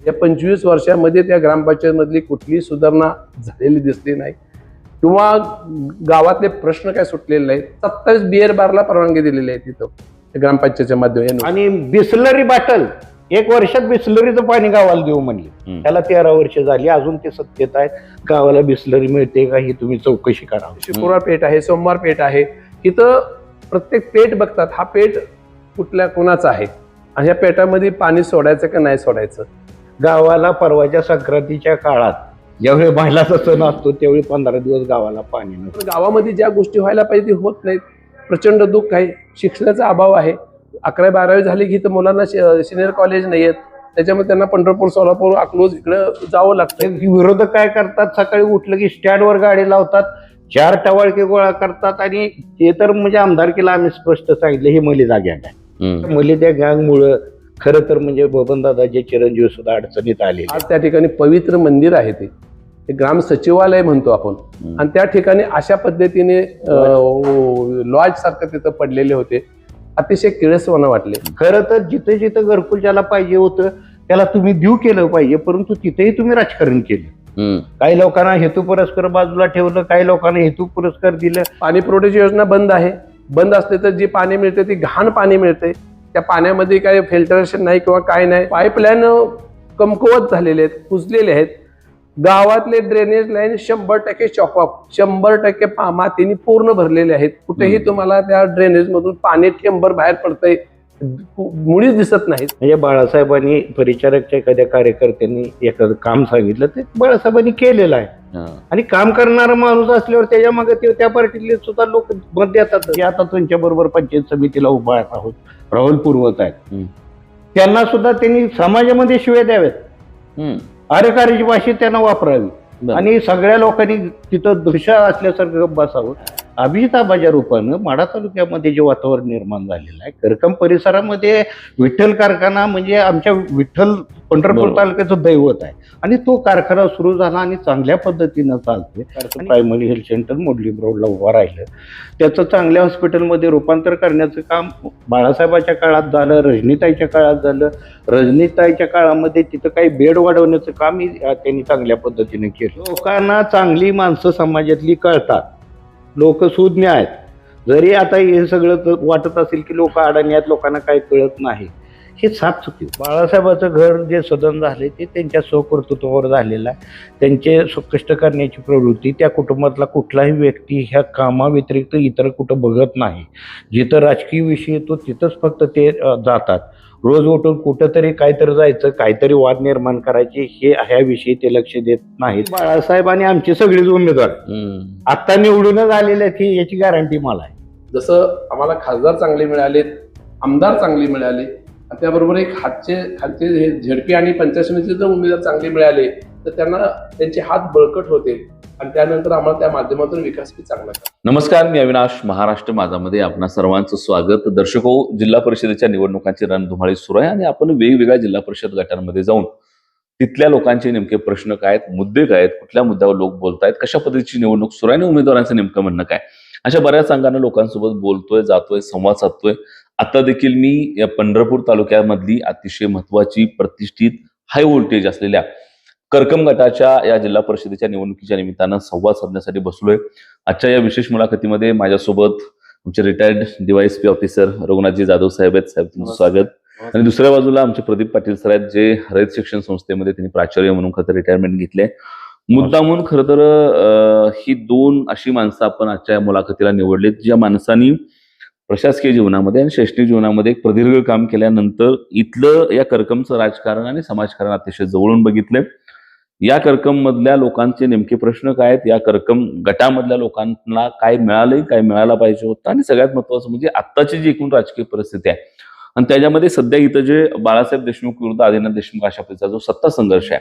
या 25 वर्षामध्ये त्या ग्रामपंचायतमधली कुठलीही सुधारणा झालेली दिसली नाही किंवा गावातले प्रश्न काय सुटलेले नाहीत. 27 बिअर बारला परवानगी दिलेली आहे तिथं ग्रामपंचायतच्या माध्यमातून. आणि बिस्लरी बाटल 1 वर्षात बिस्लरीचं पाणी गावाला देऊ म्हणले. त्याला 13 वर्ष झाली, अजून ते सत्तेत आहेत. गावाला बिस्लरी मिळते का ही तुम्ही चौकशी करा. शुक्रवार पेठ आहे, सोमवार पेठ आहे, इथं प्रत्येक पेठ बघतात हा पेठ कुठल्या कोणाचा आहे आणि ह्या पेठामध्ये पाणी सोडायचं का नाही सोडायचं. गावाला परवाच्या संक्रांतीच्या काळात ज्यावेळी महिलाचा सण असतो त्यावेळी 15 दिवस गावाला पाणी नसतं. गावामध्ये ज्या गोष्टी व्हायला पाहिजे ते होत नाहीत. प्रचंड दुःख आहे. शिक्षणाचा अभाव आहे. 11वी 12वी झाली की तर मुलांना सिनियर कॉलेज नाही आहेत. त्याच्यामुळे त्यांना पंढरपूर, सोलापूर, अकलूज इकडं जावं लागतं. विरोधक काय करतात, सकाळी उठलं की स्टँडवर गाडी लावतात, 4 टवाळके गोळा करतात आणि ते तर म्हणजे आमदारकीला आम्ही स्पष्ट सांगितलं ही मलिदा गँग आहे. मलिदा गँगमुळं खरं तर म्हणजे बबनदादाचे चिरंजीव सुद्धा अडचणीत आले. आज त्या ठिकाणी पवित्र मंदिर आहे ते ग्राम सचिवालय म्हणतो आपण आणि त्या ठिकाणी अशा पद्धतीने लॉज सारखं तिथं पडलेले होते. अतिशय किळसवाणं वाटले. खरं तर जिथे जिथे घरकुल ज्याला पाहिजे होतं त्याला तुम्ही देऊ केलं पाहिजे, परंतु तिथेही तुम्ही राजकारण केलं. काही लोकांना हेतू पुरस्कार बाजूला ठेवलं, काही लोकांना हेतू पुरस्कार दिलं. पाणी पुरवठ्याची योजना बंद आहे. बंद असते तर जे पाणी मिळते ते घाण पाणी मिळते. त्या पाण्यामध्ये काही फिल्टरेशन नाही किंवा काय नाही. पाईपलाईन कमकुवत झालेले आहेत, कुजलेले आहेत. गावातले ड्रेनेज लाईन 100% चॉकअप, 100% मातीने पूर्ण भरलेले आहेत. कुठेही तुम्हाला त्या ड्रेनेज मधून पाणी थेंबर बाहेर पडतंय मुळीच दिसत नाही. म्हणजे बाळासाहेबांनी परिचारकच्या एखाद्या कार्यकर्त्यांनी एखादं काम सांगितलं ते बाळासाहेबांनी केलेलं आहे. आणि काम करणारा माणूस असल्यावर त्याच्या मागे त्या पार्टीतले सुद्धा लोक मत देतात. की आता तुमच्या बरोबर पंचायत समितीला उभा आहोत, राहुल पूर्वत आहेत, त्यांना सुद्धा त्यांनी समाजामध्ये शिव्या द्याव्यात, कार्यकारीची भाषा त्यांना वापरावी आणि सगळ्या लोकांनी तिथं दृश्य असल्यासारखं बसावं. अभिताबाच्या रूपानं माढा तालुक्यामध्ये जे वातावरण निर्माण झालेलं आहे, करकम परिसरामध्ये विठ्ठल कारखाना म्हणजे आमच्या विठ्ठल पंढरपूर तालुक्याचं दैवत आहे आणि तो कारखाना सुरू झाला आणि चांगल्या पद्धतीनं चालतोय. प्रायमरी हेल्थ सेंटर मोडलीम रोडला उभा राहिलं, त्याचं चांगल्या हॉस्पिटलमध्ये रूपांतर करण्याचं काम बाळासाहेबाच्या काळात झालं, रजनीताईच्या काळात झालं. रजनीताईच्या काळामध्ये तिथं काही बेड वाढवण्याचं कामही त्यांनी चांगल्या पद्धतीने केलं. लोकांना चांगली माणसं समाजातली कळतात, लोक सुज्ञ आहेत. जरी आता हे सगळं वाटत असेल की लोक अडाणी आहेत, लोकांना काही कळत नाही, हे साफ चुकी. बाळासाहेबाचं घर जे सदन झाले ते त्यांच्या स्वकर्तृत्वावर झालेलं आहे. त्यांचे कष्ट करण्याची प्रवृत्ती, त्या कुटुंबातला कुठलाही व्यक्ती ह्या कामाव्यतिरिक्त इतर कुठं बघत नाही. जिथं राजकीय विषय येतो तिथंच फक्त ते जातात. रोज उठून कुठंतरी काहीतरी जायचं, काहीतरी वाद निर्माण करायचे, हे ह्याविषयी ते लक्ष देत नाहीत. बाळासाहेब आणि आमचे सगळेच उमेदवार आता निवडूनच आलेले आहेत याची गॅरंटी मला आहे. जसं आम्हाला खासदार चांगले मिळालेत, आमदार चांगले मिळाले, त्याबरोबर एक खालचे हे झेडपी आणि पंचायत समितीचे जर उमेदवार चांगले मिळाले तर त्यांना त्यांचे हात बळकट होते आणि त्यानंतर आम्हाला त्या माध्यमातून विकास चांगला. नमस्कार, मी अविनाश. महाराष्ट्र माझामध्ये आपणा सर्वांचं स्वागत. दर्शको, जिल्हा परिषदेच्या निवडणुकांची रणधुमाळी सुरू आहे आणि आपण वेगवेगळ्या जिल्हा परिषद गटांमध्ये जाऊन तिथल्या लोकांचे नेमके प्रश्न काय आहेत, मुद्दे काय आहेत, कुठल्या मुद्द्यावर लोक बोलतायत, कशा पद्धतीची निवडणूक सुरू आहे आणि उमेदवारांचं नेमकं म्हणणं काय, अशा बऱ्याच अंगाने लोकांसोबत बोलतोय, जातोय, संवाद साधतोय. आता देखील मी या पंढरपूर तालुक्यामधली अतिशय महत्वाची, प्रतिष्ठित, हाय व्होल्टेज असलेल्या करकम गटाच्या या जिल्हा परिषदेच्या निवडणुकीच्या निमित्तानं संवाद साधण्यासाठी बसलोय. आजच्या या विशेष मुलाखतीमध्ये माझ्यासोबत आमचे retired DYSP officer Raghunathji Jadhav साहेब आहेत. साहेब, तुमचं स्वागत. आणि दुसऱ्या बाजूला आमचे प्रदीप पाटील सर आहेत, जे रयत शिक्षण संस्थेमध्ये त्यांनी प्राचार्य म्हणून खरं तर रिटायरमेंट घेतले. मुद्दामून खरं तर ही 2 अशी माणसं आपण आजच्या मुलाखतीला निवडलीत, ज्या माणसांनी प्रशासकीय जीवनामध्ये आणि शैक्षणिक जीवनामध्ये एक प्रदीर्घ काम केल्यानंतर इथलं या करकमचं राजकारण आणि समाजकारण अतिशय जवळून बघितलंय. या करकम मधल्या लोकांचे नेमके प्रश्न काय आहेत, या करकम गटामधल्या लोकांना काय मिळालंय, काय मिळायला पाहिजे होतं, आणि सगळ्यात महत्वाचं म्हणजे आत्ताची जी एकूण राजकीय परिस्थिती आहे आणि त्याच्यामध्ये सध्या इथं जे बाळासाहेब देशमुख विरुद्ध आदिनाथ देशमुख अशा प्रकारचा जो सत्ता संघर्ष आहे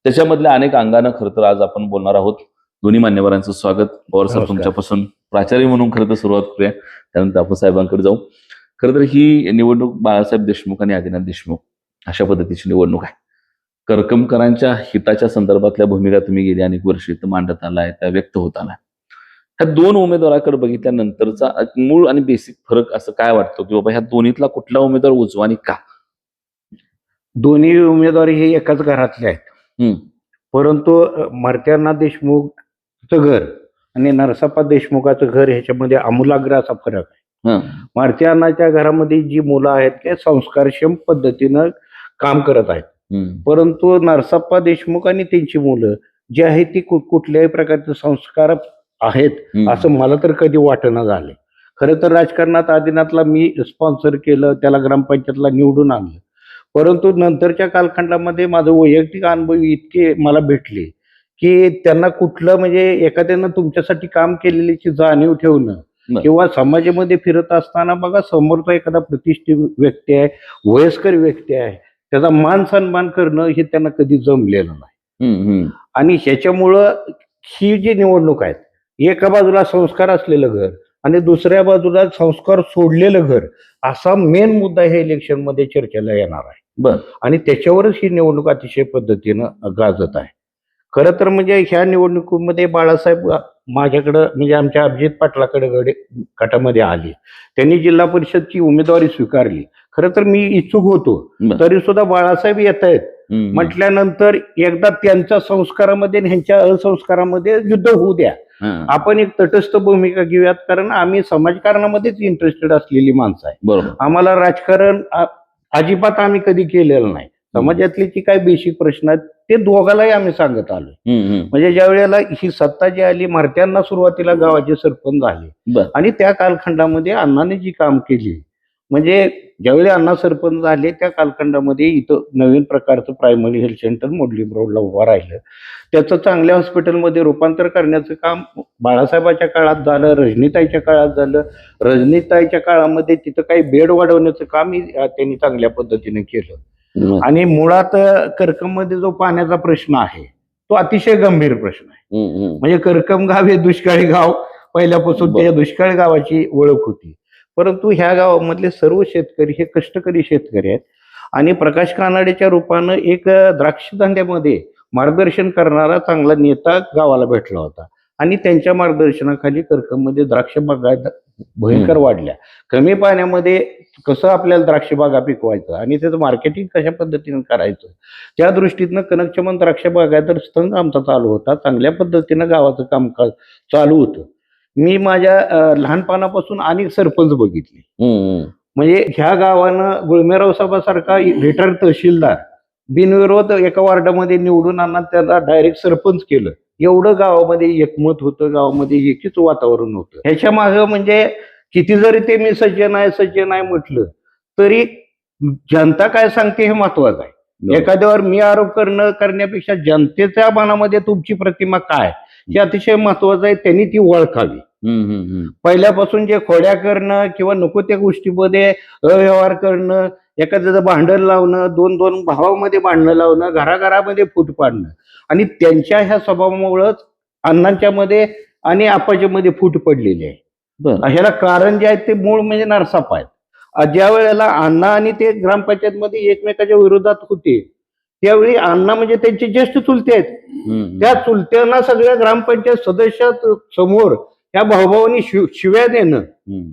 त्याच्यामधल्या अनेक अंगानं खरं तर आज आपण बोलणार आहोत. दोन्ही मान्यवरांचं स्वागत. पवार साहेब, तुमच्यापासून प्राचार्य म्हणून खरं तर सुरुवात करूया, त्यानंतर आपण साहेबांकडे जाऊ. खरं तर ही निवडणूक बाळासाहेब देशमुख आणि आदिनाथ देशमुख अशा पद्धतीची निवडणूक आहे. करकमकरांच्या हिताच्या संदर्भातल्या भूमिका तुम्ही गेली अनेक वर्षे इथं मांडत आलाय, त्या व्यक्त होत आलाय. ह्या 2 उमेदवाराकडे बघितल्यानंतरचा मूळ आणि बेसिक फरक असं काय वाटतो की बाबा ह्या दोन्हीतला कुठला उमेदवार उजवा आणि का? दोन्ही उमेदवार हे एकाच घरातले आहेत. हम्म. परंतु मारुती देशमुखचं घर आणि नरसप्पा देशमुखाचं घर ह्याच्यामध्ये आमूलाग्र असा फरक आहे. हं. मारुती घरामध्ये जी मुलं आहेत ते संस्कारक्षम पद्धतीनं काम करत आहेत. हम्म. परंतु नरसप्पा देशमुख आणि त्यांची मुलं जी आहेत ती कुठल्याही प्रकारचे संस्कार आहेत हम्म. असं मला तर कधी वाटणं झालं. खरं तर राजकारणात आदिनाथला मी स्पॉन्सर केलं, त्याला ग्रामपंचायतला निवडून आणलं. परंतु नंतरच्या कालखंडामध्ये माझं वैयक्तिक अनुभव इतके मला भेटले की त्यांना कुठलं म्हणजे एखाद्यानं तुमच्यासाठी काम केलेल्याची जाणीव ठेवणं बरं. किंवा समाजामध्ये फिरत असताना बघा समोरचा एखादा प्रतिष्ठित व्यक्ती आहे, वयस्कर व्यक्ती आहे, त्याचा मान सन्मान करणं हे त्यांना कधी जमलेलं नाही. हम्म. आणि ह्याच्यामुळं ही जी निवडणूक आहेत, एका बाजूला संस्कार असलेलं घर आणि दुसऱ्या बाजूला संस्कार सोडलेलं घर, असा मेन मुद्दा हे इलेक्शन मध्ये चर्चेला येणार आहे. बर. आणि त्याच्यावरच ही निवडणूक अतिशय पद्धतीनं गाजत आहे. खरं तर म्हणजे ह्या निवडणुकीमध्ये बाळासाहेब माझ्याकडं म्हणजे आमच्या अभिजित पाटलाकडे गटामध्ये आले. त्यांनी जिल्हा परिषदची उमेदवारी स्वीकारली. खरं तर मी इच्छुक होतो, बरं. तरी सुद्धा बाळासाहेब येत आहेत हम्म. म्हटल्यानंतर एकदा त्यांच्या संस्कारामध्ये आणि ह्यांच्या असंस्कारामध्ये युद्ध होऊ द्या. हं. आपण एक तटस्थ भूमिका घेऊयात, कारण आम्ही समाजकारणामध्येच इंटरेस्टेड असलेली माणसं आहे. बरोबर. आम्हाला राजकारण अजिबात आम्ही कधी केलेलं नाही. समाजातले जी काही बेसिक प्रश्न आहेत ते दोघालाही आम्ही सांगत आलो. हम्म. म्हणजे ज्या वेळेला ही सत्ता जी आली, मारुत्यांना सुरुवातीला गावाचे सरपंच झाले बर. आणि त्या कालखंडामध्ये अण्णाने जी काम केली, म्हणजे ज्यावेळी अण्णा सरपंच झाले त्या कालखंडामध्ये इथं नवीन प्रकारचं प्रायमरी हेल्थ सेंटर मोडलीम रोडला उभं राहिलं. त्याचं चांगल्या हॉस्पिटलमध्ये रूपांतर करण्याचं काम बाळासाहेबाच्या काळात झालं, रजनीताईच्या काळात झालं. रजनीताईच्या काळामध्ये तिथं काही बेड वाढवण्याचं कामही त्यांनी चांगल्या पद्धतीने केलं. हम्म. आणि मुळात करकममध्ये जो पाण्याचा प्रश्न आहे तो अतिशय गंभीर प्रश्न आहे. हम्म. म्हणजे करकम गाव हे दुष्काळी गाव पहिल्यापासून त्या दुष्काळी गावाची ओळख होती. परंतु ह्या गावामधले सर्व शेतकरी हे कष्टकरी शेतकरी आहेत आणि प्रकाश कानाडेच्या रूपानं एक द्राक्ष धंद्यामध्ये मार्गदर्शन करणारा चांगला नेता गावाला भेटला होता आणि त्यांच्या मार्गदर्शनाखाली करकममध्ये द्राक्ष बागा भयंकर वाढल्या. कमी पाण्यामध्ये कसं आपल्याला द्राक्ष बागा पिकवायचं आणि त्याचं मार्केटिंग कशा पद्धतीनं करायचं, त्या दृष्टीनं कनकचमन द्राक्ष बागायत संघ आमचा चालू होता. चांगल्या पद्धतीनं गावाचं कामकाज चालू होतं. मी माझ्या लहानपणापासून अनेक सरपंच बघितले. हम्म. म्हणजे ह्या गावानं गुळमेराव साहेबासारखा रिटायर्ड तहसीलदार बिनविरोध एका वॉर्डामध्ये निवडून आणा, त्याला डायरेक्ट सरपंच केलं. एवढं गावामध्ये एकमत होतं, गावामध्ये एकीच वातावरण होतं. ह्याच्या मागं म्हणजे किती जरी ते मी सज्जन आहे म्हटलं तरी जनता काय सांगते हे महत्वाचं आहे. एखाद्यावर मी आरोप करण्यापेक्षा जनतेच्या मनामध्ये तुमची प्रतिमा काय हे अतिशय महत्वाचं आहे. त्यांनी ती ओळखावी. पहिल्यापासून जे खोड्या करणं किंवा नको त्या गोष्टीमध्ये अव्यवहार करणं, एखाद्याचं भांडण लावणं, दोन भावामध्ये भांडणं लावणं, घराघरामध्ये फूट पाडणं आणि त्यांच्या ह्या स्वभावामुळेच अण्णांच्या मध्ये आणि आपाच्या मध्ये फूट पडलेली आहे. ह्याला कारण जे आहे ते मूळ म्हणजे नरसापा आहेत. ज्या वेळेला अण्णा आणि ते ग्रामपंचायतमध्ये एकमेकाच्या विरोधात होते त्यावेळी अण्णा म्हणजे त्यांचे ज्येष्ठ चुलते आहेत. त्या चुलत्यांना सगळ्या ग्रामपंचायत सदस्य समोर त्या भाऊभावांनी शिव्या देणं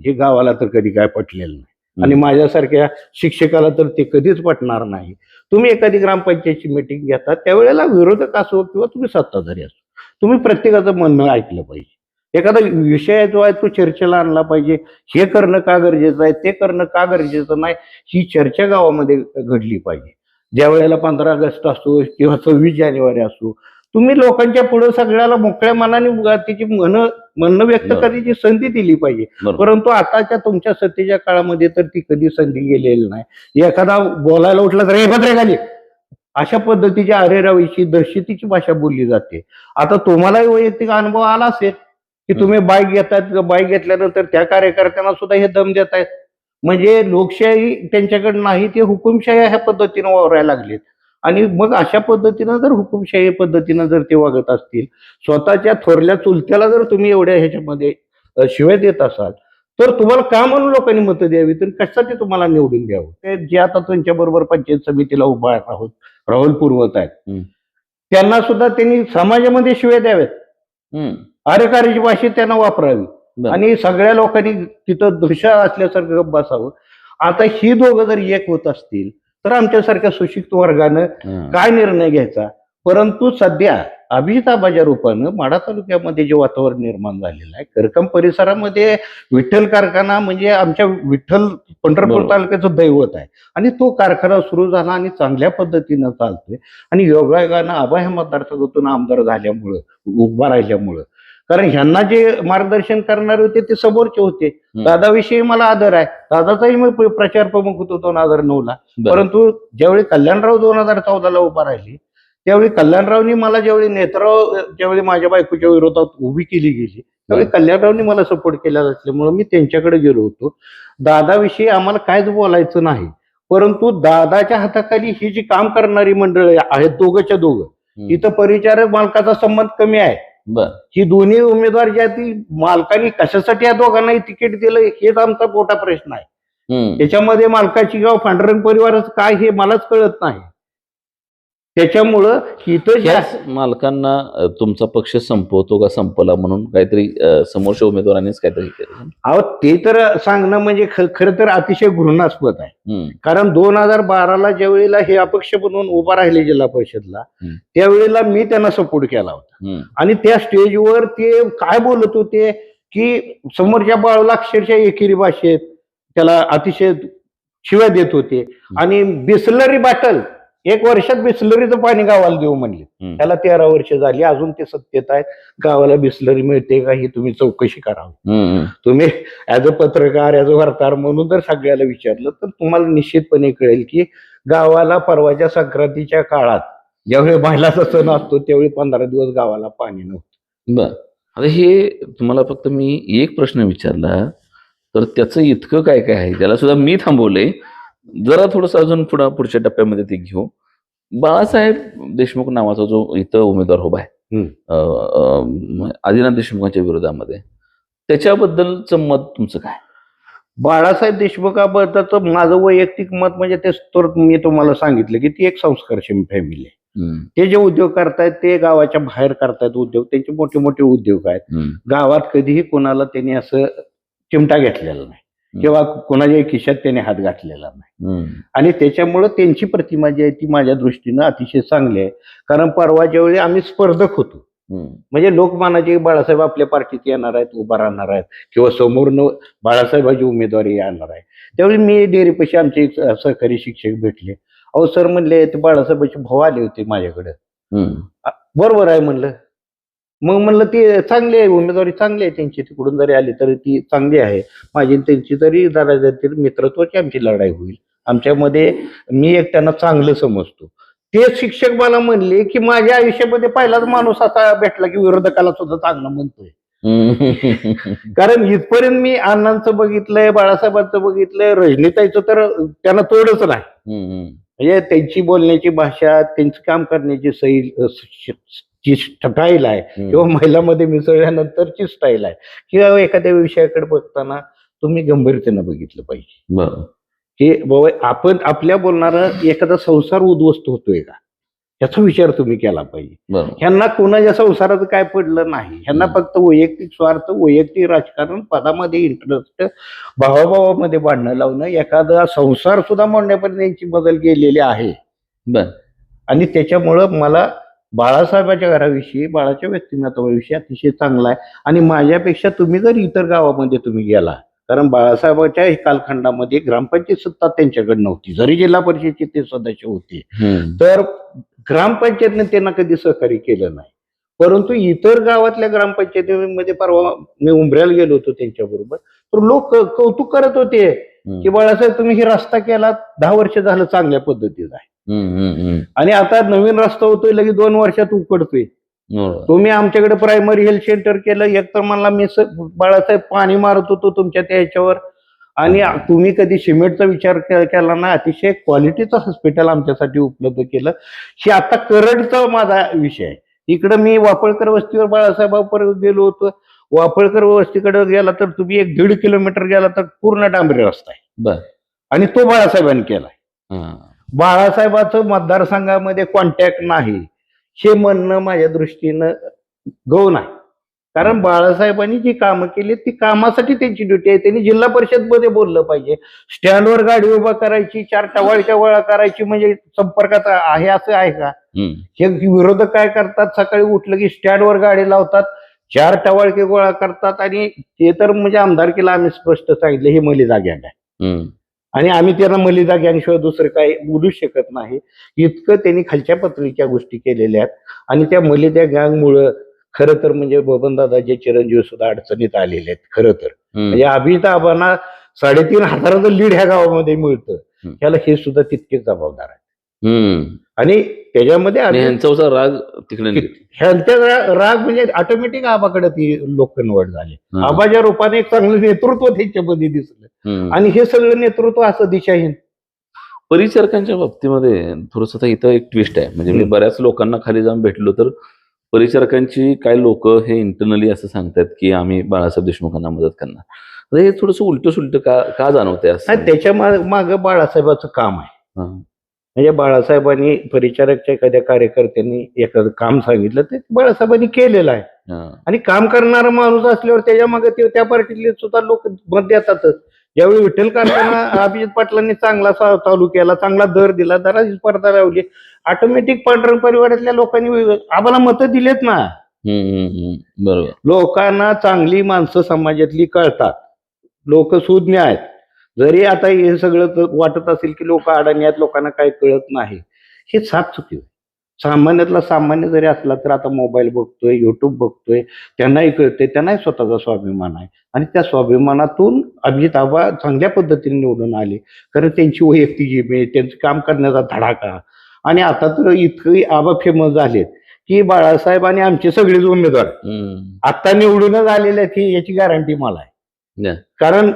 हे गावाला तर कधी काय पटलेलं नाही आणि माझ्यासारख्या शिक्षकाला तर ते कधीच पटणार नाही. तुम्ही एखादी ग्रामपंचायतची मीटिंग घेता त्यावेळेला विरोधक असो किंवा तुम्ही सत्ताधारी असो, तुम्ही प्रत्येकाचं म्हणणं ऐकलं पाहिजे. एखादा विषय जो आहे तो चर्चेला आणला पाहिजे. हे करणं का गरजेचं आहे, ते करणं का गरजेचं नाही, ही चर्चा गावामध्ये घडली पाहिजे. ज्या वेळेला 15 ऑगस्ट असो किंवा 26 जानेवारी असो, तुम्ही लोकांच्या पुढे सगळ्याला मोकळ्या मनाने त्याची म्हणणं व्यक्त करण्याची संधी दिली पाहिजे. परंतु आताच्या तुमच्या सत्तेच्या काळामध्ये तर ती कधी संधी गेलेली नाही. एखादा बोलायला उठला तर हे भद्रे खाली अशा पद्धतीच्या अरेरावीची दर्शतीची भाषा बोलली जाते. आता तुम्हालाही वैयक्तिक अनुभव आला असेल की तुम्ही बाईक घेतात, बाईक घेतल्यानंतर त्या कार्यकर्त्यांना सुद्धा हे दम देत आहेत. म्हणजे लोकशाही त्यांच्याकडे नाही, ते हुकुमशाही ह्या पद्धतीनं वावरायला लागलेत. आणि मग अशा पद्धतीनं जर हुकुमशाही पद्धतीनं जर ते वागत असतील, स्वतःच्या थोरल्या चुलत्याला जर तुम्ही एवढ्या ह्याच्यामध्ये शिवाय देत असाल तर तुम्हाला का म्हणून लोकांनी मतं द्यावी, तर कशासाठी तुम्हाला निवडून द्यावं. ते जे आता त्यांच्या बरोबर पंचायत समितीला उभा राहुल पुरवत आहेत त्यांना सुद्धा त्यांनी समाजामध्ये शिव्या द्याव्यात, अरेकारीची भाषा त्यांना वापरावी आणि सगळ्या लोकांनी तिथं दृश्य असल्यासारखं बसावं. आता ही दोघं जर एक होत असतील तर आमच्यासारख्या सुशिक्षित वर्गानं काय निर्णय घ्यायचा. परंतु सध्या अभिताबाच्या रूपानं माढा तालुक्यामध्ये जे वातावरण निर्माण झालेलं आहे, करकम परिसरामध्ये विठ्ठल कारखाना म्हणजे आमच्या विठ्ठल पंढरपूर बरोबर. तालुक्याचं दैवत आहे आणि तो कारखाना सुरू झाला आणि चांगल्या पद्धतीनं चालतोय. आणि योगायोगानं आबा ह्या मतदारसंघातून आमदार झाल्यामुळं, उभा राहिल्यामुळं, कारण ह्यांना जे मार्गदर्शन करणारे होते ते समोरचे होते. दादाविषयी मला आदर आहे, दादाचाही मी प्रचार प्रमुख होतो 2009ला. परंतु ज्यावेळी कल्याणराव 2014ला उभा राहिले, त्यावेळी कल्याणरावनी मला ज्यावेळी नेत्राव ज्यावेळी माझ्या बायकोच्या विरोधात उभी केली गेली, त्यावेळी कल्याणरावनी मला सपोर्ट केला असल्यामुळे मी त्यांच्याकडे गेलो होतो. दादाविषयी आम्हाला कायच बोलायचं नाही, परंतु दादाच्या हाताखाली ही जी काम करणारी मंडळी आहेत दोघंच्या दोघं, इथं परिचारक मालकाचा संबंध कमी आहे. ही दोन्ही उमेदवार ज्या ती मालकाने कशासाठी या दोघांनाही तिकीट दिलं हेच आमचा मोठा प्रश्न आहे. त्याच्यामध्ये मालकाची किंवा पांडुरंग परिवाराचं काय हे मलाच कळत नाही. त्याच्यामुळं इथं ह्याच मालकांना तुमचा पक्ष संपवतो का संपला म्हणून काहीतरी समोरच्या उमेदवारांनीच काहीतरी केलं. अहो ते तर सांगणं म्हणजे खरं तर अतिशय घृणास्पद आहे. कारण 2012ला ज्या वेळेला हे अपक्ष म्हणून उभा राहिले जिल्हा परिषदला, त्यावेळेला मी त्यांना सपोर्ट केला होता. आणि त्या स्टेजवर ते काय बोलत होते की समोरच्या बाळूला अक्षरशः एकेरी भाषेत त्याला अतिशय शिव्या देत होते. आणि बिस्लरी बॉटल 1 वर्षात बिस्लरीचं पाणी गावाला देऊ म्हणले. त्याला 13 वर्ष झाली, अजून ते सत्तेत आहेत. गावाला बिस्लरी मिळते का ही तुम्ही चौकशी करावी. तुम्ही ऍज अ पत्रकार, ऍज अ वार्ताहर म्हणून जर सगळ्याला विचारलं तर तुम्हाला निश्चितपणे कळेल की गावाला परवाच्या संक्रांतीच्या काळात ज्यावेळी महिलाचा सण असतो त्यावेळी 15 दिवस गावाला पाणी नव्हतं. बर, आता हे तुम्हाला फक्त मी एक प्रश्न विचारला तर त्याचं इतकं काय काय आहे ज्याला सुद्धा मी थांबवलंय. जरा थोडस अजून पुढच्या टप्प्यामध्ये ते घेऊ. बाळासाहेब देशमुख नावाचा जो इथं उमेदवार उभा आहे आदिनाथ देशमुखांच्या विरोधामध्ये, त्याच्याबद्दलचं मत तुमचं काय? बाळासाहेब देशमुखाबद्दलचं माझं वैयक्तिक मत म्हणजे ते तर मी तुम्हाला सांगितलं की ती एक संस्कारक्षम फॅमिली आहे. ते जे उद्योग करतायत ते गावाच्या बाहेर करतायत उद्योग, त्यांचे मोठे मोठे उद्योग आहेत. गावात कधीही कोणाला त्यांनी असं चिमटा घेतलेला नाही किंवा कोणाच्या खिशात त्याने हात घातलेला नाही. आणि त्याच्यामुळं त्यांची प्रतिमा जी आहे ती माझ्या दृष्टीनं अतिशय चांगली आहे. कारण परवाच्या वेळी आम्ही स्पर्धक होतो, म्हणजे लोक मानाचे बाळासाहेब आपल्या पार्टीत येणार आहेत, उभा राहणार आहेत किंवा समोरनं बाळासाहेबाची उमेदवारी येणार आहे. त्यावेळी मी डेअरीपाशी आमचे एक सहकारी शिक्षक भेटले. अहो सर म्हणले ते बाळासाहेबाचे भाऊ आले होते माझ्याकडे. बरोबर आहे म्हणलं. मग म्हणलं ती चांगली आहे, उमेदवारी चांगली आहे त्यांची, तिकडून जरी आली तरी ती चांगली आहे. माझी त्यांची तरी जरा मित्रत्वाची आमची लढाई होईल. आमच्यामध्ये मी एक त्यांना चांगलं समजतो. ते शिक्षक मला म्हणले की माझ्या आयुष्यामध्ये पहिलाच माणूस असा भेटला की विरोधकाला सुद्धा चांगलं म्हणतोय. कारण इथपर्यंत मी अण्णांचं बघितलंय, बाळासाहेबांचं बघितलंय, रजनीताईचं तर त्यांना तोडच नाही. म्हणजे त्यांची बोलण्याची भाषा, त्यांचं काम करण्याची स्टाईल आहे किंवा महिलांमध्ये मिसळल्यानंतरची स्टाईल आहे किंवा एखाद्या विषयाकडे बघताना तुम्ही गंभीरतेनं बघितलं पाहिजे की बाबा आपण आपल्या बोलणारं एखादा संसार उद्ध्वस्त होतोय का याचा विचार तुम्ही केला पाहिजे. ह्यांना कोणाच्या संसाराचं काय पडलं नाही. ह्यांना फक्त वैयक्तिक स्वार्थ, वैयक्तिक राजकारण, पदामध्ये इंटरेस्ट, भावाभावामध्ये भांडणं लावणं, एखादा संसार सुद्धा मोडण्यापर्यंत यांची बदल केलेली आहे. आणि त्याच्यामुळं मला बाळासाहेबाच्या घराविषयी, बाळाच्या व्यक्तिमत्वाविषयी अतिशय चांगला आहे. आणि माझ्यापेक्षा तुम्ही जर इतर गावामध्ये तुम्ही गेला, कारण बाळासाहेबाच्या कालखंडामध्ये ग्रामपंचायत सत्ता त्यांच्याकडे नव्हती, जरी जिल्हा परिषदेचे ते सदस्य होते, तर ग्रामपंचायतने त्यांना कधी सहकार्य केलं नाही. परंतु इतर गावातल्या ग्रामपंचायतीमध्ये परवा मी उंबऱ्याला गेलो होतो त्यांच्याबरोबर, तर लोक कौतुक करत होते की बाळासाहेब तुम्ही ही रस्ता केला, 10 वर्ष झालं चांगल्या पद्धतीत आहे. आणि आता नवीन रस्ता होतोय लगेच 2 वर्षात उकडतोय. तुम्ही आमच्याकडे प्रायमरी हेल्थ सेंटर केलं, एक तर मला मी बाळासाहेब पाणी मारत होतो तुमच्या त्याच्यावर, आणि तुम्ही कधी सिमेंटचा विचार केला ना, अतिशय क्वालिटीचं हॉस्पिटल आमच्यासाठी उपलब्ध केलं. हे आता करडचा माझा विषय आहे. इकडं मी वापळकर वस्तीवर बाळासाहेबांपर्यंत गेलो होतो. वापळकर वस्तीकडे गेला तर तुम्ही 1-1.5 किलोमीटर गेला तर पूर्ण डांबरी रस्ता आहे, आणि तो बाळासाहेबांनी केलाय. बाळासाहेबाचं मतदारसंघामध्ये कॉन्टॅक्ट नाही हे म्हणणं माझ्या दृष्टीनं गौण आहे. कारण बाळासाहेबांनी जी कामं केली ती कामासाठी त्यांची ड्युटी आहे. त्यांनी जिल्हा परिषद मध्ये बोललं पाहिजे. स्टँडवर गाडी उभा करायची, 4 टवाळक्या गोळा करायची म्हणजे संपर्कात आहे असं आहे का? हे विरोधक काय करतात, सकाळी उठलं की स्टँडवर गाडी लावतात, 4 टवाळके गोळा करतात आणि ते तर म्हणजे आमदारकीला आम्ही स्पष्ट सांगितलं हे मलिदा गँग आहे आणि आम्ही त्यांना मलिदा गँगशिवाय दुसरं काही बोलू शकत नाही. इतकं त्यांनी खालच्या पातळीच्या गोष्टी केलेल्या आहेत आणि त्या मलिदा गँगमुळं खरं तर म्हणजे बबनदादाचे चिरंजीव सुद्धा अडचणीत आलेले आहेत. खरं तर म्हणजे अभिताभांना 3,500 लीड ह्या गावामध्ये मिळतं, त्याला हे सुद्धा तितकेच जबाबदार आहे. आणि त्याच्यामध्ये ह्यांचा राग तिकडे ह्यांच्या राग म्हणजे ऑटोमॅटिक आबाकडे ती लोक कन्वर्ट झाले. आबाच्या रूपाने एक चांगलं नेतृत्व त्यांच्यामध्ये दिसलं आणि हे सगळं नेतृत्व असं दिशाहीन. परिचारकांच्या बाबतीमध्ये थोडस इथं एक ट्विस्ट आहे. म्हणजे मी बऱ्याच लोकांना खाली जाऊन भेटलो तर परिचारकांची काही लोक हे इंटरनली असं सांगतात की आम्ही बाळासाहेब देशमुखांना मदत करणार. हे थोडंसं उलट सुलट का जाणवतंय असं? त्याच्या मागे बाळासाहेबाचं काम आहे. म्हणजे बाळासाहेबांनी परिचारकच्या एखाद्या कार्यकर्त्यांनी एखादं काम सांगितलं ते बाळासाहेबांनी केलेलं आहे आणि काम करणारा माणूस असल्यावर त्याच्या मागे त्या पार्टीतले सुद्धा लोक मत देतातच. ज्यावेळी विठ्ठल कारखाना अभिजित पाटलांनी चांगला चालू केला, चांगला दर दिला, दराची स्पर्धा लावली, ऑटोमॅटिक पांढरंग परिवारातल्या लोकांनी आम्हाला मतं दिलेत ना. बरोबर. लोकांना चांगली माणसं समाजातली कळतात, लोक सुज्ञ आहेत. जरी आता हे सगळं वाटत असेल की लोक अडाणी आहेत, लोकांना काही कळत नाही, हे साफ चुकी. सामान्यातला सामान्य जरी असला तर आता मोबाईल बघतोय, युट्यूब बघतोय, त्यांनाही कळतंय, त्यांनाही स्वतःचा स्वाभिमान आहे आणि त्या स्वाभिमानातून अभिजित आबा चांगल्या पद्धतीने निवडून आले. कारण त्यांची वैयक्तिक इमेज, त्यांचं काम करण्याचा धडाका आणि आता तर इतकं आबा फेमस झालेत की बाळासाहेब आणि आमचे सगळेच उमेदवार आता निवडूनच आलेले आहेत ही याची गॅरंटी मला आहे. कारण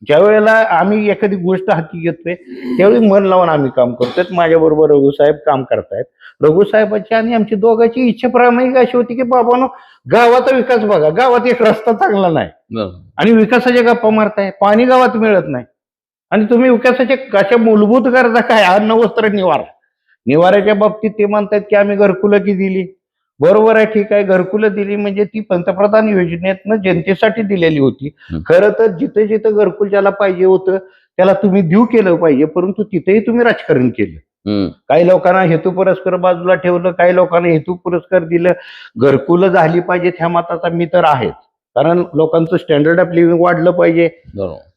ज्या वेळेला आम्ही एखादी गोष्ट हाती घेतोय त्यावेळी मन लावून आम्ही काम करतोय. माझ्याबरोबर रघुसाहेब काम करतायत. रघुसाहेबांची आणि आमची दोघांची इच्छा प्रामाणिक अशी होती की बाबांनो गावाचा विकास बघा, गावात एक रस्ता चांगला नाही आणि विकासाच्या गप्पा मारताय, पाणी गावात मिळत नाही आणि तुम्ही विकासाच्या कशा मूलभूत गरजा काय, अन्न वस्त्र निवारा, निवाऱ्याच्या बाबतीत ते म्हणतात की आम्ही घरकुलं की दिली. बरोबर आहे, ठीक आहे, घरकुलं दिली म्हणजे ती पंतप्रधान योजनेतनं जनतेसाठी दिलेली होती. खरं तर जिथे जिथे घरकुल ज्याला पाहिजे होतं त्याला तुम्ही देऊ केलं पाहिजे, परंतु तिथेही तुम्ही राजकारण केलं. काही लोकांना हेतू पुरस्कार बाजूला ठेवलं, काही लोकांना हेतू पुरस्कार दिलं. घरकुलं झाली पाहिजे ह्या मताचा मी तर आहे, कारण लोकांचं स्टँडर्ड ऑफ लिव्हिंग वाढलं पाहिजे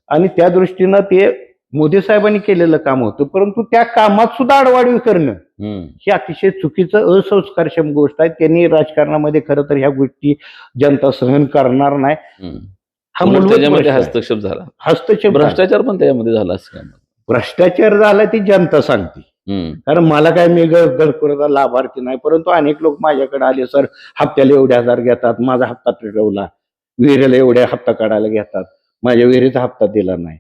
आणि त्या दृष्टीनं ते मोदी साहेबांनी केलेलं काम होतं. परंतु त्या कामात सुद्धा आडवाढीव करणं ही अतिशय चुकीचं असंस्कारक्षम गोष्ट आहे. त्यांनी राजकारणामध्ये खरं तर ह्या गोष्टी जनता सहन करणार नाही. हा मूलभूत हस्तक्षेप झाला, हस्तक्षेप, भ्रष्टाचार पण त्यामध्ये झाला. भ्रष्टाचार झाला ती जनता सांगते. कारण मला काय मी घरकुलाचा लाभार्थी नाही, परंतु अनेक लोक माझ्याकडे आले, सर हप्त्याला एवढे हजार घेतात, माझा हप्ता ठरवला, विहिरीला एवढ्या हप्ता काढायला घेतात, माझ्या विहिरीचा हप्ता दिला नाही.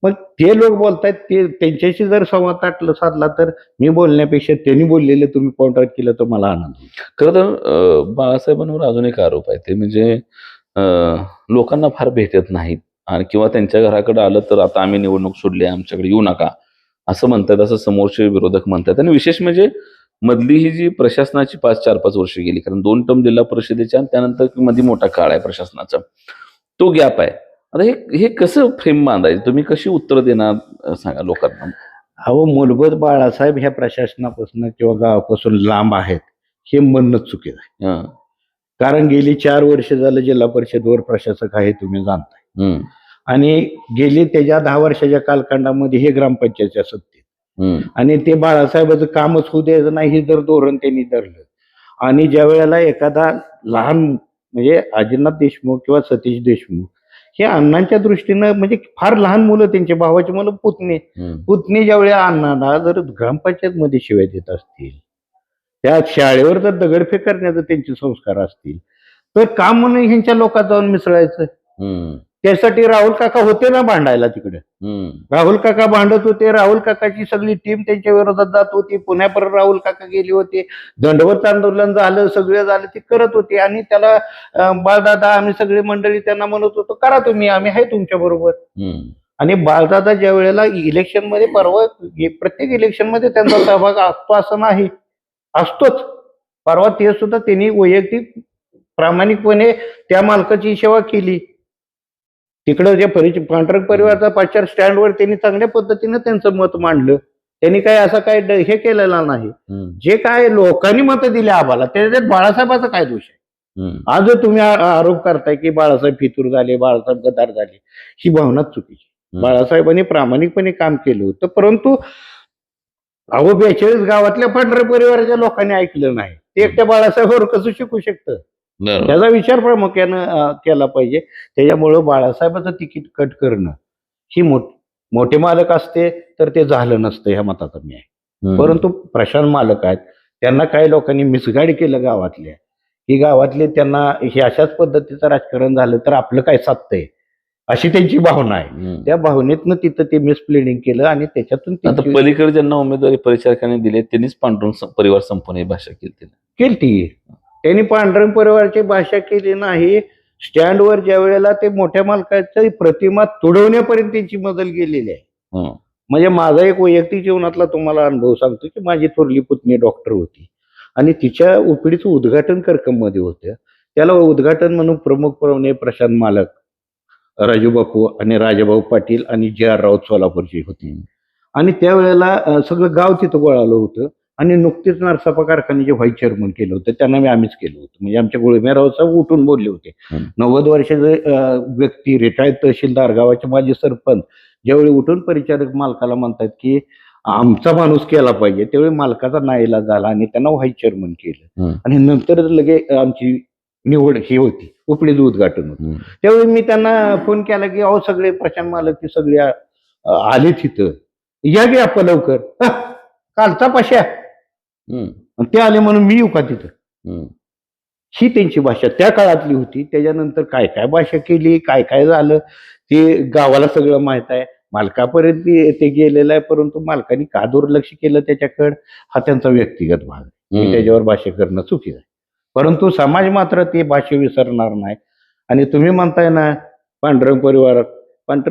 मग ते लोक बोलतायत, ते त्यांच्याशी जर संवाद साधला तर मी बोलण्यापेक्षा त्यांनी बोललेले तुम्ही पॉइंट आउट केलं तर मला आनंद. खरं तर बाळासाहेबांवर अजून एक आरोप आहे, ते म्हणजे लोकांना फार भेटत नाहीत आणि किंवा त्यांच्या घराकडे आलं तर आता आम्ही निवडणूक सोडली, आमच्याकडे येऊ नका असं म्हणतात, असं समोरचे विरोधक म्हणतात. आणि विशेष म्हणजे मधली ही जी प्रशासनाची 4-5 वर्ष गेली, कारण 2 टर्म जिल्हा परिषदेच्या आणि त्यानंतर मध्ये मोठा काळ आहे प्रशासनाचा, तो गॅप आहे. आता हे कसं फ्रेम बांधायचं, तुम्ही कशी उत्तर देणार सांगा लोकांना? अहो, मूलभूत बाळासाहेब ह्या प्रशासनापासून किंवा गावापासून लांब आहेत हे म्हणणं चुकीचं आहे. कारण गेली 4 वर्ष झालं जिल्हा परिषदवर प्रशासक आहे, तुम्ही जाणताय, आणि गेली त्याच्या 10 वर्षाच्या कालखंडामध्ये हे ग्रामपंचायतच्या सत्तेत आणि ते बाळासाहेबाचं कामच होऊ द्यायचं नाही हे जर धोरण त्यांनी धरलं आणि ज्या वेळेला एखादा लहान म्हणजे अजितनाथ देशमुख किंवा सतीश देशमुख हे अण्णांच्या दृष्टीनं म्हणजे फार लहान मुलं, त्यांच्या भावाची मुलं, पुतणी ज्यावेळी अण्णांना जर ग्रामपंचायत मध्ये शिवाय देत असतील, त्या शाळेवर जर दगडफेक करण्याचे त्यांचे संस्कार असतील तर काम म्हणून ह्यांच्या लोकात जाऊन मिसळायचं. त्यासाठी राहुल काका होते ना भांडायला तिकडे, राहुल काका भांडत होते, राहुल काकाची सगळी टीम त्यांच्या विरोधात जात होती, पुण्यापर्यंत राहुल काका गेले होते, दंडवत आंदोलन झालं, सगळं झालं, ते करत होते आणि त्याला बाळदादा आम्ही सगळी मंडळी त्यांना म्हणत होतो करा तुम्ही, आम्ही आहे तुमच्या बरोबर. आणि बाळदादा ज्या वेळेला इलेक्शन मध्ये, परवा प्रत्येक इलेक्शन मध्ये त्यांचा सहभाग असतो असं नाही, असतोच. परवा ते सुद्धा त्यांनी वैयक्तिक प्रामाणिकपणे त्या मालकाची सेवा केली. तिकडं जे पांढरक परिवाराचा पाचार स्टँडवर त्यांनी चांगल्या पद्धतीने त्यांचं मत मांडलं. त्यांनी काय असं काय हे केलेलं नाही. जे काय लोकांनी मतं दिली आम्हाला त्याच्यात बाळासाहेबाचा काय दोष आहे? आज तुम्ही आरोप करताय की बाळासाहेब फितूर झाले, बाळासाहेब गद्दार झाले, ही भावनाच चुकीची. बाळासाहेबांनी प्रामाणिकपणे काम केलं होतं, परंतु 42 गावातल्या पांढऱ्या परिवाराच्या लोकांनी ऐकलं नाही. ते एकट्या बाळासाहेबांवर कसं शिकू शकतं? त्याचा विचार प्रामुख्यानं केला पाहिजे. त्याच्यामुळं बाळासाहेबाचं तिकीट कट करणं ही मोठे मालक असते तर ते झालं नसतं, ह्या मताचा मी आहे. परंतु प्रशांत मालक आहेत, त्यांना काही लोकांनी मिसगाईड केलं गावातल्या, ही गावातले त्यांना हे अशाच पद्धतीचं राजकारण झालं तर आपलं काय साधतंय अशी त्यांची भावना आहे. त्या भावनेतनं तिथं ते मिसप्लेनिंग केलं आणि त्याच्यातून पलीकडे ज्यांना उमेदवारी परिचारकांनी दिली त्यांनीच पांडुरंग परिवार संपवणे भाषा केली. त्यांनी पांढरंग परिवाराची भाषा केली नाही. स्टँडवर ज्या वेळेला ते मोठ्या मालकाची प्रतिमा तुडवण्यापर्यंत त्यांची मदल गेलेली आहे. म्हणजे माझा एक वैयक्तिक जीवनातला तुम्हाला अनुभव सांगतो की माझी थोरली पुतणी डॉक्टर होती आणि तिच्या ओपीडीचं उद्घाटन करकम मध्ये होतं. त्याला उद्घाटन म्हणून प्रमुख पाहुणे प्रशांत मालक, राजू बापू आणि राजाभाऊ पाटील आणि JR राऊत सोलापूरची होती. आणि त्यावेळेला सगळं गाव तिथं गोळालं होतं आणि नुकतीच नरसापा कारखान्याचे व्हाईस चेअरमन केलं होतं. त्यांना आम्हीच केलं होतं. म्हणजे आमच्या गुळमेराव साहेब उठून बोलले होते. 90 वर्षाचे व्यक्ती, रिटायर्ड तहसीलदार, गावाचे माजी सरपंच ज्यावेळी उठून परिचारक मालकाला म्हणतात की आमचा माणूस केला पाहिजे, त्यावेळी मालकाचा नाईलाज झाला आणि त्यांना व्हाईस चेअरमन केलं. आणि नंतर लगे आमची निवड ही होती, उपडीचं उद्घाटन होतं. त्यावेळी मी त्यांना फोन केला की अहो सगळे प्रशांत मालक की सगळे आले तिथं, या गे आपण लवकर. कालचा पाशा ते आले म्हणून मी येऊ का तिथं? ही त्यांची भाषा त्या काळातली होती. त्याच्यानंतर काय काय भाषा केली, काय काय झालं ते गावाला सगळं माहित आहे. मालकापर्यंत ते गेलेलं आहे, परंतु मालकाने का दुर्लक्ष केलं त्याच्याकडे हा त्यांचा व्यक्तिगत भाग आहे. त्याच्यावर भाष्य करणं चुकीचं आहे. परंतु समाज मात्र ते भाष्य विसरणार नाही. आणि तुम्ही म्हणताय ना पांढरंग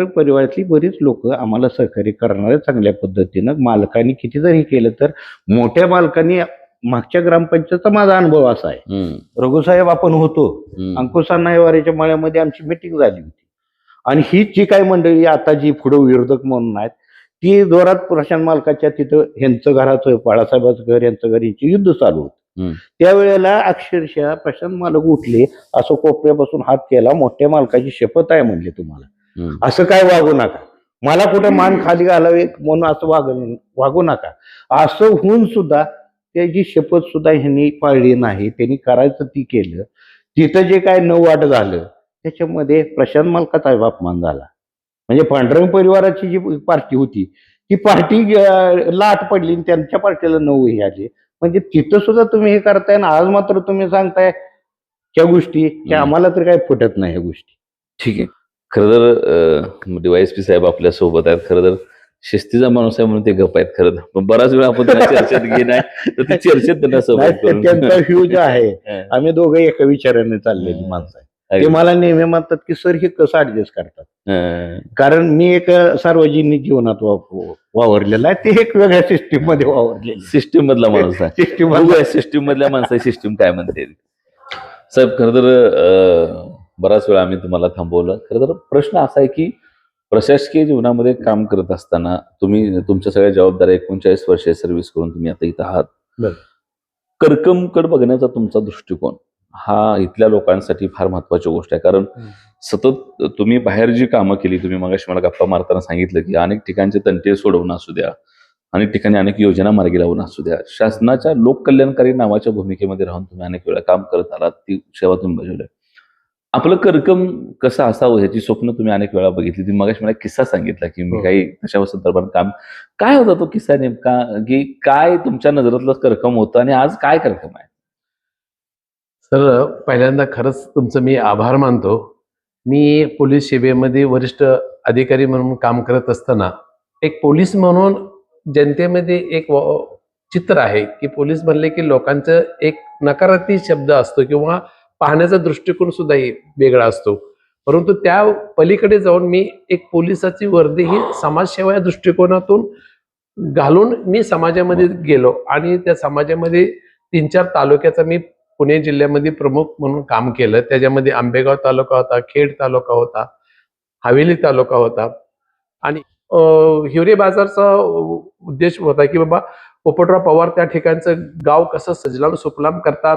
परिवारातली बरीच लोक आम्हाला सहकार्य करणारे चांगल्या पद्धतीनं. मालकाने किती जरी केलं तर मोठ्या मालकाने मागच्या ग्रामपंचायतचा माझा अनुभव असा आहे. रघुसाहेब आपण होतो, अंकुशांना वारीच्या माळ्यामध्ये आमची मिटिंग झाली होती आणि ही जी काही मंडळी आता जी पुढे विरोधक म्हणून आहेत ती जोरात प्रशांत मालकाच्या तिथं ह्यांचं घराचं, बाळासाहेबाचं घर, यांचं घर, यांची युद्ध चालू होतं. त्यावेळेला अक्षरशः प्रशांत मालक उठले, असं कोपऱ्यापासून हात केला, मोठ्या मालकाची शपथ आहे म्हणले तुम्हाला असं काय वागू नका, मला कुठं मान खाली घालावे म्हणून असं वागू नका. असं होऊन सुद्धा त्याची शपथ सुद्धा ह्यांनी पाळली नाही. त्यांनी करायचं ती केलं. तिथं जे काय नववाट झालं त्याच्यामध्ये प्रशांत मालकाचा अपमान झाला. म्हणजे पांढरंग परिवाराची जी पार्टी होती ती पार्टी लाट पडली आणि त्यांच्या पार्टीला 9 हे आले. म्हणजे तिथं सुद्धा तुम्ही हे करताय ना आज मात्र तुम्ही सांगताय त्या गोष्टी की आम्हाला तर काही फुटत नाही ह्या गोष्टी. ठीक आहे. खरं तर DYSP साहेब आपल्या सोबत आहेत. खरं तर शिस्तीचा माणूस आहे म्हणून ते गप आहेत. खरं तर बराच वेळा आपण त्यांना चर्चेत घेणार तर ते चर्चेत त्यांना सोबत करून त्यांचा ह्यूज आहे. आम्ही दोघं एका विचाराने चाललेली माणसं आहे. ते मला नेहमी म्हणतात की सर हे कसं ऍडजस्ट करतात, कारण मी एक सार्वजनिक जीवनात वावरलेला आहे, ते एक वेगळ्या सिस्टीम मध्ये वावरलेलं. सिस्टीम मधला माणूस आहे. सिस्टीम मधल्या माणसा सिस्टीम काय म्हणते साहेब. खरं तर बराच वेळा आम्ही तुम्हाला थांबवलं. खरं तर प्रश्न असा आहे की प्रशासकीय जीवनामध्ये काम करत असताना तुम्ही तुमच्या सगळ्या जबाबदाऱ्या 39 वर्षे सर्व्हिस करून तुम्ही आता इथं आहात. करकमकडे बघण्याचा तुमचा दृष्टिकोन हा इथल्या लोकांसाठी फार महत्वाची गोष्ट आहे. कारण सतत तुम्ही बाहेर जी कामं केली, तुम्ही मगाशी मला गप्पा मारताना सांगितलं की अनेक ठिकाणचे तंटे सोडवणं असू द्या, अनेक ठिकाणी अनेक योजना मार्गी लावणं असू द्या, शासनाच्या लोककल्याणकारी नावाच्या भूमिकेमध्ये राहून तुम्ही अनेक वेळा काम करत आलात, ती सेवा तुम्ही बजावली. आपलं करकम कसं असावं ह्याची स्वप्न तुम्ही अनेक वेळा बघितली. तुम्ही मगाशी मला किस्सा सांगितला की मी काही तशा संदर्भात काम, काय होता तो किस्सा नेमका, की काय तुमच्या नजरातलं करकम होतं आणि आज काय करकम आहे? सर पहिल्यांदा खरंच तुमचं मी आभार मानतो. मी पोलीस सेवेमध्ये वरिष्ठ अधिकारी म्हणून काम करत असताना एक पोलीस म्हणून जनतेमध्ये एक चित्र आहे की पोलीस म्हणले की लोकांचं एक नकारात्मक शब्द असतो किंवा पाहण्याचा दृष्टिकोन सुद्धा वेगळा असतो. परंतु त्या पलीकडे जाऊन मी एक पोलिसाची वर्दी ही समाजसेवा या दृष्टिकोनातून घालून मी समाजामध्ये गेलो आणि त्या समाजामध्ये 3-4 तालुक्याचा मी पुणे जिल्ह्यामध्ये प्रमुख म्हणून काम केलं. त्याच्यामध्ये आंबेगाव तालुका होता, खेड तालुका होता, हवेली तालुका होता आणि हिवरे बाजारचा उद्देश होता की बाबा पोपटराव पवार त्या ठिकाणचं गाव कसं सजलाम सुफलाम करतात,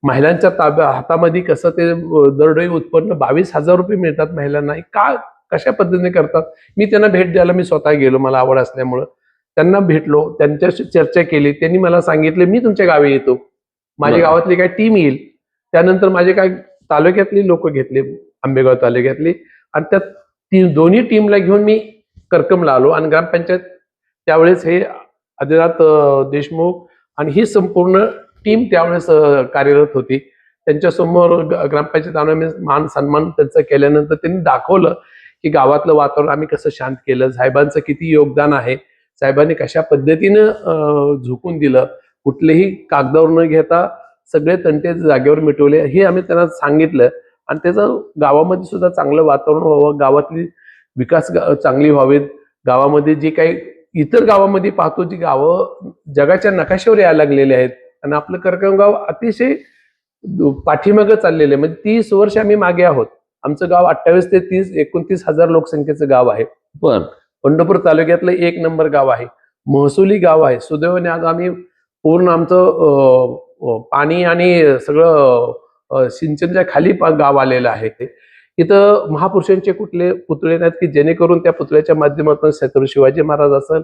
महिलांच्या हातामध्ये कसं ते दरडोई उत्पन्न 22,000 रुपये मिळतात महिलांना, कशा पद्धतीने करतात. मी त्यांना भेट द्यायला मी स्वतः गेलो, मला आवड असल्यामुळं त्यांना भेटलो, त्यांच्याशी चर्चा केली. त्यांनी मला सांगितले मी तुमच्या गावी येतो, माझ्या गावातली काय टीम येईल. त्यानंतर माझे काय तालुक्यातली लोक घेतले, आंबेगाव तालुक्यातली, आणि त्या दोन्ही टीमला घेऊन मी करकमला आलो. आणि ग्रामपंचायत त्यावेळेस हे आदिनाथ देशमुख आणि ही संपूर्ण टीम त्यावेळेस कार्यरत होती. त्यांच्यासमोर ग्रामपंचायत आणून मान सन्मान त्यांचा केल्यानंतर त्यांनी दाखवलं की गावातलं वातावरण आम्ही कसं शांत केलं, साहेबांचं किती योगदान आहे, साहेबांनी कशा पद्धतीनं झुकून दिलं, कुठलेही कागदावर न घेता सगळे तंटे जागेवर मिटवले, हे आम्ही त्यांना सांगितलं. आणि त्याचं गावामध्ये सुद्धा चांगलं वातावरण व्हावं, गावातली विकास चांगली व्हावीत, गावामध्ये जी काही इतर गावामध्ये पाहतो जी गावं जगाच्या नकाशावर यायला लागलेली आहेत आणि आपलं करकम गाव अतिशय पाठीमागं चाललेलं आहे. म्हणजे 30 वर्ष आम्ही मागे आहोत. आमचं गाव 28 ते 29,000 लोकसंख्येचं गाव आहे. पण पंढरपूर तालुक्यातलं 1 नंबर गाव आहे, महसुली गाव आहे. सुदैवाने आज आम्ही पूर्ण आमचं पाणी आणि सगळं सिंचनच्या खाली गाव आलेलं आहे. इथं महापुरुषांचे कुठले पुतळे नाहीत की जेणेकरून त्या पुतळ्याच्या माध्यमातून छत्रपती शिवाजी महाराज असेल,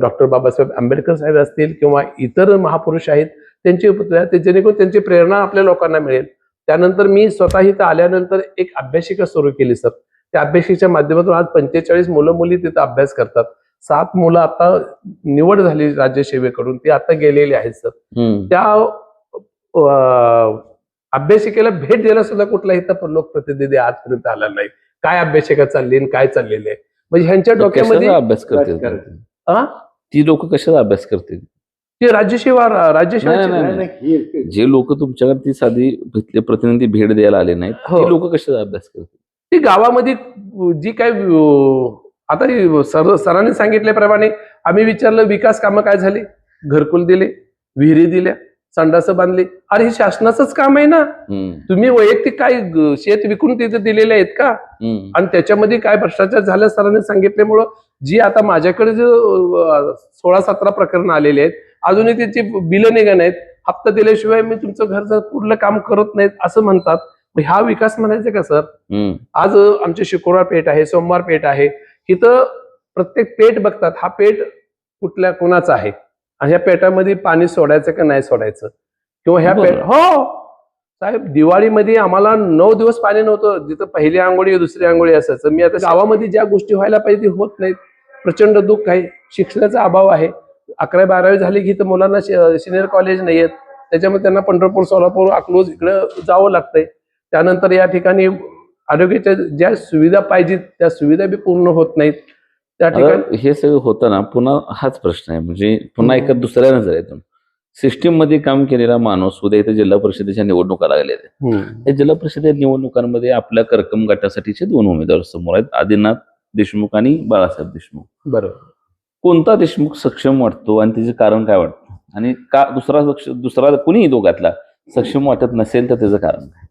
डॉक्टर बाबासाहेब आंबेडकर साहेब असतील किंवा इतर महापुरुष आहेत त्यांचे पुतळे, ते जेणेकरून त्यांची प्रेरणा आपल्या लोकांना मिळेल. त्यानंतर मी स्वतः इथं आल्यानंतर एक अभ्यासिका सुरू केली सर. त्या अभ्यासिकेच्या माध्यमातून आज 45 मुलं मुली तिथं अभ्यास करतात. 7 मुलं आता निवड झाली राज्यसेवेकडून, ती आता गेलेली आहेत सर. त्या अभ्यासिकेला भेट द्यायला सुद्धा कुठला इथं लोकप्रतिनिधी आजपर्यंत आला नाही. काय अभ्यासिका चालली आणि काय चाललेली आहे, म्हणजे ह्यांच्या डोक्यामध्ये अभ्यास करते ती लोक कशाचा अभ्यास करते, ते राज्यसेवा जे लोक तुमच्याकडे ती साधी प्रतिनिधी भेट द्यायला आले नाहीत, ती लोक कशाचा अभ्यास करते. ती गावामध्ये जी काय आता सरांनी सांगितल्याप्रमाणे आम्ही विचारलं विकास कामं काय झाली, घरकुल दिले, विहिरी दिल्या, संडासं बांधली. अरे हे शासनाचंच काम आहे ना, तुम्ही वैयक्तिक काय शेत विकून तिथे दिलेले आहेत का. आणि त्याच्यामध्ये काय भ्रष्टाचार झाल्या सरांनी सांगितल्यामुळं जी आता माझ्याकडे जे 16-17 प्रकरण आलेले आहेत, अजूनही त्याची बिलं निघा नाहीत, हप्ता दिल्याशिवाय मी तुमचं घरचं पुढलं काम करत नाहीत असं म्हणतात. हा विकास म्हणायचा का सर. आज आमचे शुक्रवार पेठ आहे, सोमवार पेठ आहे, इथं प्रत्येक पेठ बघतात हा पेठ कुठल्या कोणाचा आहे आणि ह्या पेटामध्ये पाणी सोडायचं का नाही सोडायचं, किंवा ह्या पेठ हो साहेब दिवाळीमध्ये आम्हाला 9 दिवस पाणी नव्हतं, जिथं पहिली आंघोळी दुसरी आंघोळी असायचं. मी आता गावामध्ये ज्या गोष्टी व्हायला पाहिजे होत नाहीत, प्रचंड दुःख आहे. शिक्षणाचा अभाव आहे. 11वी-12वी झाली की तर मुलांना सिनियर कॉलेज नाही आहेत, त्याच्यामुळे त्यांना पंढरपूर, सोलापूर, अकलूज इकडे जावं लागतंय. त्यानंतर या ठिकाणी आरोग्याच्या ज्या सुविधा पाहिजेत त्या सुविधा बी पूर्ण होत नाहीत. त्या ठिकाणी हे सगळं होतं ना, पुन्हा हाच प्रश्न आहे, म्हणजे पुन्हा एका दुसऱ्या नजरेतून सिस्टीम मध्ये काम केलेला माणूस उद्या इथे जिल्हा परिषदेच्या निवडणुका लागल्या आहेत. या जिल्हा परिषद निवडणुकांमध्ये आपल्या करकम गटासाठीचे 2 उमेदवार समोर आहेत, आदिनाथ देशमुख आणि बाळासाहेब देशमुख. बरोबर. कोणता देशमुख सक्षम वाटतो आणि त्याचे कारण काय वाटतं, आणि का दुसरा कुणीही दोघातला सक्षम वाटत नसेल तर त्याचं कारण काय.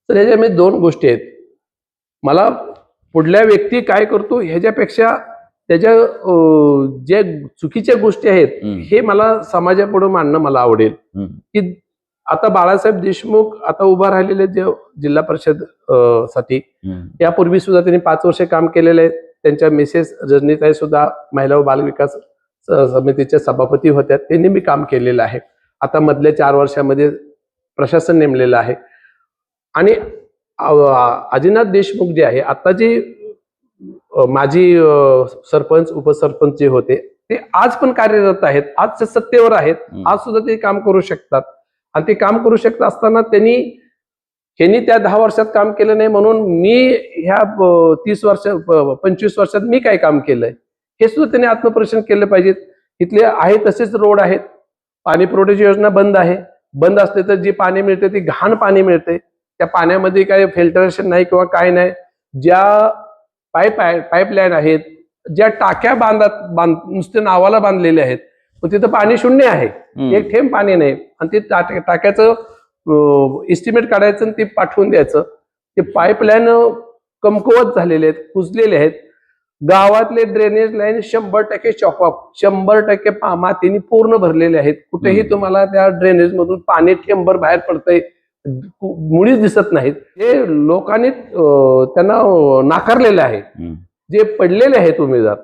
तर ह्याच्यामध्ये 2 गोष्टी आहेत. मला पुढल्या व्यक्ती काय करतो ह्याच्यापेक्षा त्याच्या ज्या चुकीच्या गोष्टी आहेत हे मला समाजापुढे मांडणं मला आवडेल. की आता बाळासाहेब देशमुख आता उभा राहिलेले जे जिल्हा परिषद साठी, यापूर्वी सुद्धा त्यांनी 5 वर्ष काम केलेले आहे. त्यांच्या मिसेस रजनीताई सुद्धा महिला व बाल विकास समितीच्या सभापती होत्या, त्यांनी मी काम केलेलं आहे. आता मधल्या 4 वर्षामध्ये प्रशासन नेमलेलं आहे. आणि आदिनाथ देशमुख जे आहे आता जे माजी सरपंच उपसरपंच जे होते ते आज पण कार्यरत आहेत, आज सत्तेवर आहेत, आज सुद्धा ते काम करू शकतात. आणि ते काम करू शकत असताना त्यांनी त्या 10 वर्षात काम केलं नाही, म्हणून मी ह्या 25 वर्षात मी काय काम केलंय हे सुद्धा त्यांनी आत्मपरीक्षण केलं पाहिजे. इथले आहे तसेच रोड आहेत, पाणी पुरवठ्याची योजना बंद आहे. बंद असले तर जे पाणी मिळते ते घाण पाणी मिळते. त्या पाण्यामध्ये काही फिल्टरेशन नाही किंवा काय नाही. ज्या पाईपलाईन आहेत, ज्या टाक्या नुसते नावाला बांधलेल्या आहेत, पण तिथं पाणी शून्य आहे, एक थेंब पाणी नाही. आणि ते टाक्याचं एस्टिमेट काढायचं आणि ते पाठवून द्यायचं. ते पाईपलाईन कमकुवत झालेले आहेत, कुजलेले आहेत. गावातले ड्रेनेज लाईन 100% चॉकअप, 100% मातीने पूर्ण भरलेले आहेत. कुठेही तुम्हाला त्या ड्रेनेज मधून पाणी थेंबर बाहेर पडतंय, मुळीच दिसत नाहीत. हे लोकांनी त्यांना नाकारलेलं आहे. जे पडलेले आहेत उमेदवार